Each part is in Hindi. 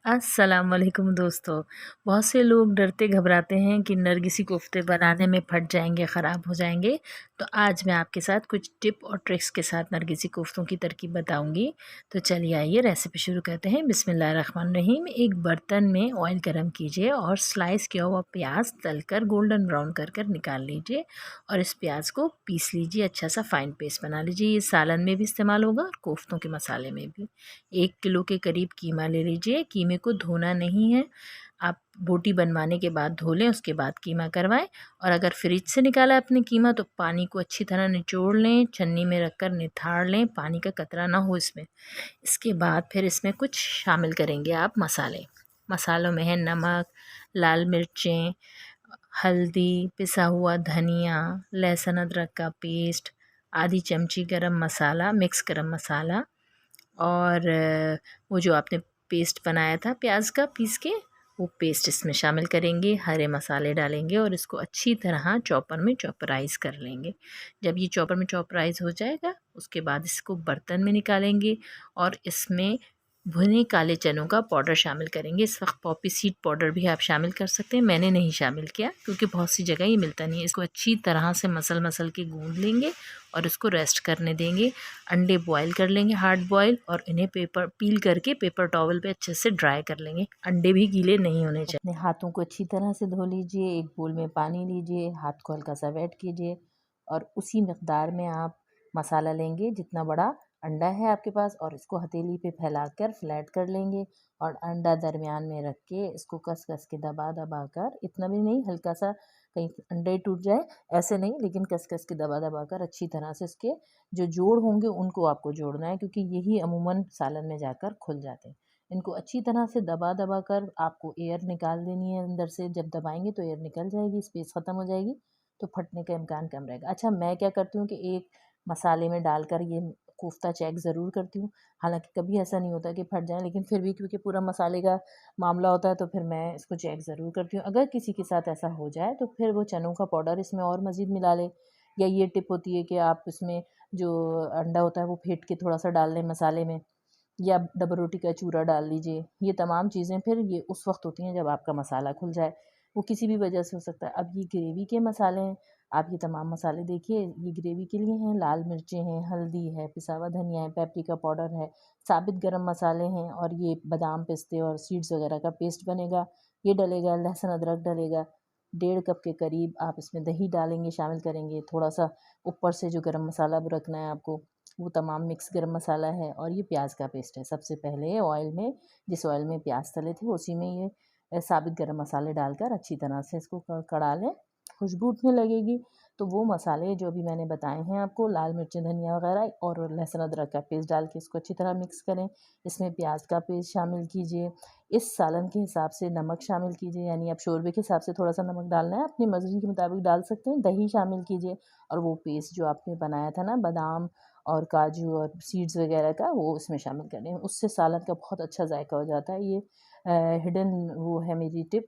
अस्सलाम वालेकुम दोस्तों। बहुत से लोग डरते घबराते हैं कि नरगिसी कोफ्ते बनाने में फट जाएंगे, ख़राब हो जाएंगे। तो आज मैं आपके साथ कुछ टिप और ट्रिक्स के साथ नरगिसी कोफ्तों की तरकीब बताऊंगी। तो चलिए आइए रेसिपी शुरू करते हैं। बिस्मिल्लाहिर्रहमानिर्रहीम। एक बर्तन में ऑयल गरम कीजिए और स्लाइस किया हुआ प्याज तलकर गोल्डन ब्राउन कर कर निकाल लीजिए और इस प्याज को पीस लीजिए। अच्छा सा फाइन पेस्ट बना लीजिए। ये सालन में भी इस्तेमाल होगा और कोफ्तों के मसाले में भी। 1 किलो के करीब कीमा ले लीजिए। कीमे को धोना नहीं है, आप बोटी बनवाने के बाद धो लें, उसके बाद कीमा करवाएं। और अगर फ्रिज से निकाला आपने कीमा तो पानी को अच्छी तरह निचोड़ लें, छन्नी में रखकर निथाड़ लें, पानी का कतरा ना हो इसमें। इसके बाद फिर इसमें कुछ शामिल करेंगे आप मसाले। मसालों में है नमक, लाल मिर्चें, हल्दी, पिसा हुआ धनिया, लहसुन अदरक का पेस्ट, आधी चमची गरम मसाला, मिक्स गरम मसाला, और वो जो आपने पेस्ट बनाया था प्याज का पीस के, वो पेस्ट इसमें शामिल करेंगे। हरे मसाले डालेंगे और इसको अच्छी तरह चॉपर में चॉपराइज़ कर लेंगे। जब ये चॉपर में चॉपराइज़ हो जाएगा उसके बाद इसको बर्तन में निकालेंगे और इसमें भुने काले चनों का पाउडर शामिल करेंगे। इस वक्त पॉपी सीड पाउडर भी आप शामिल कर सकते हैं, मैंने नहीं शामिल किया क्योंकि बहुत सी जगह ये मिलता नहीं है। इसको अच्छी तरह से मसल मसल के गूँध लेंगे और इसको रेस्ट करने देंगे। अंडे बॉईल कर लेंगे, हार्ड बॉईल, और इन्हें पेपर पील करके पेपर टॉवल पे अच्छे से ड्राई कर लेंगे। अंडे भी गीले नहीं होने चाहिए। अपने हाथों को अच्छी तरह से धो लीजिए। एक बोल में पानी लीजिए, हाथ को हल्का सा वेट कीजिए और उसी मकदार में आप मसाला लेंगे जितना बड़ा अंडा है आपके पास, और इसको हथेली पे फैलाकर फ्लैट कर लेंगे और अंडा दरमियान में रख के इसको कस कस के दबा दबा कर, इतना भी नहीं, हल्का सा कहीं अंडा ही टूट जाए ऐसे नहीं, लेकिन कस कस के दबा दबा कर अच्छी तरह से इसके जो जोड़ होंगे उनको आपको जोड़ना है, क्योंकि यही अमूमन सालन में जाकर खुल जाते हैं। इनको अच्छी तरह से दबा दबा कर आपको एयर निकाल देनी है अंदर से। जब दबाएंगे तो एयर निकल जाएगी, स्पेस ख़त्म हो जाएगी, तो फटने का इम्कान कम रहेगा। अच्छा, मैं क्या करती हूँ कि एक मसाले में डालकर ये कोफ्ता चेक ज़रूर करती हूँ। हालाँकि कभी ऐसा नहीं होता कि फट जाए, लेकिन फिर भी क्योंकि पूरा मसाले का मामला होता है तो फिर मैं इसको चेक ज़रूर करती हूँ। अगर किसी के साथ ऐसा हो जाए तो फिर वो चनों का पाउडर इसमें और मज़ीद मिला ले, या ये टिप होती है कि आप इसमें जो अंडा होता है वो फेंट के थोड़ा सा डाल लें मसाले में, या डबल रोटी का चूरा डाल लीजिए। ये तमाम चीज़ें फिर ये उस वक्त होती हैं जब आपका मसाला खुल जाए, वो किसी भी वजह से हो सकता है। अब ये ग्रेवी के मसाले हैं, आप ये तमाम मसाले देखिए, ये ग्रेवी के लिए हैं। लाल मिर्चें हैं, हल्दी है, पिसा हुआ धनिया है, पेपरिका पाउडर है, साबित गरम मसाले हैं, और ये बादाम पिस्ते और सीड्स वगैरह का पेस्ट बनेगा, ये डलेगा। लहसुन अदरक डलेगा। 1.5 कप के करीब आप इसमें दही डालेंगे, शामिल करेंगे। थोड़ा सा ऊपर से जो गरम मसाला रखना है आपको, वो तमाम मिक्स गरम मसाला है, और ये प्याज का पेस्ट है। सबसे पहले ऑयल में, जिस ऑयल में प्याज तले थे उसी में ये साबित गरम मसाले डालकर अच्छी तरह से इसको कड़ा लें। खुशबू उठने लगेगी तो वो मसाले जो भी मैंने बताए हैं आपको, लाल मिर्चें धनिया वगैरह और लहसुन अदरक का पेस्ट डाल के इसको अच्छी तरह मिक्स करें। इसमें प्याज का पेस्ट शामिल कीजिए। इस सालन के हिसाब से नमक शामिल कीजिए, यानी आप शोरबे के हिसाब से थोड़ा सा नमक डालना है, अपनी मर्ज़ी के मुताबिक डाल सकते हैं। दही शामिल कीजिए और वो पेस्ट जो आपने बनाया था ना बादाम और काजू और सीड्स वगैरह का, वो इसमें शामिल करें। उससे सालन का बहुत अच्छा जायका हो जाता है। ये हिडन वो है मेरी टिप,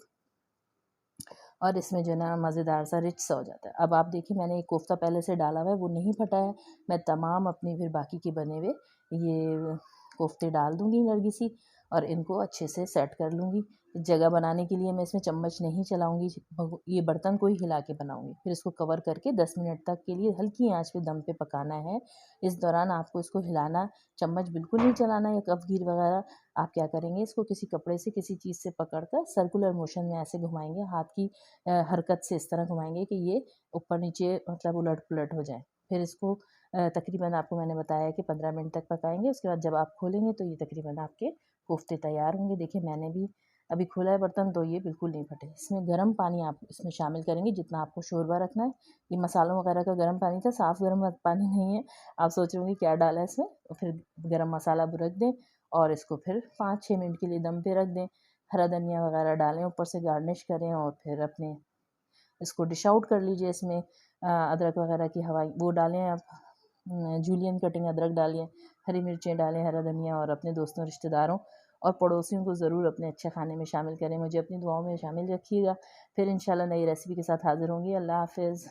और इसमें जो है ना मज़ेदार सा रिच सा हो जाता है। अब आप देखिए, मैंने एक कोफ्ता पहले से डाला हुआ है, वो नहीं फटा है। मैं तमाम अपने फिर बाकी के बने हुए ये कोफ्ते डाल दूँगी नरगिसी, और इनको अच्छे से सेट कर लूँगी। जगह बनाने के लिए मैं इसमें चम्मच नहीं चलाऊँगी, ये बर्तन को ही हिला के बनाऊँगी। फिर इसको कवर करके 10 मिनट तक के लिए हल्की आँच पे दम पे पकाना है। इस दौरान आपको इसको हिलाना, चम्मच बिल्कुल नहीं चलाना या कफ़गीर वगैरह। आप क्या करेंगे, इसको किसी कपड़े से, किसी चीज़ से पकड़कर सर्कुलर मोशन में ऐसे घुमाएँगे, हाथ की हरकत से इस तरह घुमाएँगे कि ये ऊपर नीचे मतलब उलट-पुलट हो जाए। फिर इसको तकरीबन आपको मैंने बताया कि 15 मिनट तक पकाएँगे। उसके बाद जब आप खोलेंगे तो ये तकरीबन आपके कोफ्ते तैयार होंगे। देखिए, मैंने भी अभी खोला है बर्तन तो ये बिल्कुल नहीं फटे। इसमें गर्म पानी आप इसमें शामिल करेंगे जितना आपको शोरबा रखना है। ये मसालों वगैरह का गर्म पानी था, साफ़ गर्म पानी नहीं है। आप सोच रहे होंगे क्या डाला है इसमें? तो फिर गरम मसाला रख दें और इसको फिर 5-6 मिनट के लिए दम पे रख दें। हरा धनिया वगैरह डालें, ऊपर से गार्निश करें, और फिर अपने इसको डिश आउट कर लीजिए। इसमें अदरक वगैरह की हवाई वो डालें आप, जूलियन कटिंग अदरक डालिए, हरी मिर्चें डालें, हरा धनिया, और अपने दोस्तों, रिश्तेदारों और पड़ोसियों को ज़रूर अपने अच्छे खाने में शामिल करें। मुझे अपनी दुआओं में शामिल रखिएगा। फिर इंशाल्लाह नई रेसिपी के साथ हाज़िर होंगी। अल्लाह हाफ़िज़।